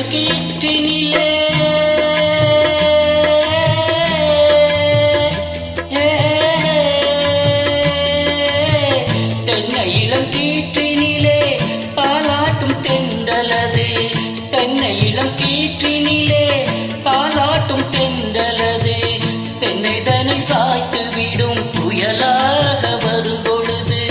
இளம் கீற்றினிலே தென்னை இளம் கீற்றினிலே தாலாட்டும் தென்றலது தென்னை இளம் கீற்றினிலே தாலாட்டும் தென்றலது தென்னைதனை சாய்த்து விடும் புயலாக வரும் பொழுது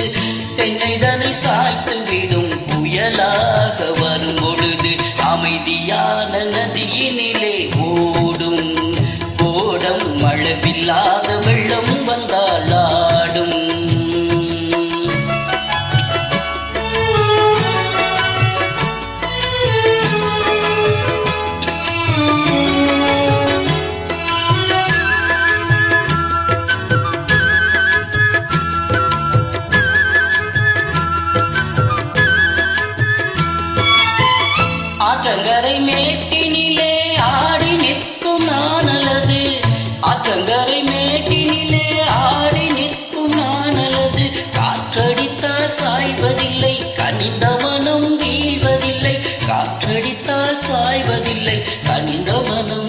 தென்னைதனை சாய்த்து விடும் புயலாக வரும் பொழுது அமைதியான நதியினிலே ஓடும் ஓடம் மழவில்லாத வெள்ளம் வந்தால் ஆடும். ஆற்றங்கரை மேட்டினிலே ஆடி நிற்கும் நானலது ஆற்றங்கரை மேட்டினிலே ஆடி நிற்கும் நானலது காற்றடித்தால் சாய்வதில்லை கனிந்த மனம் வீழ்வதில்லை காற்றடித்தால் சாய்வதில்லை கனிந்த மனம்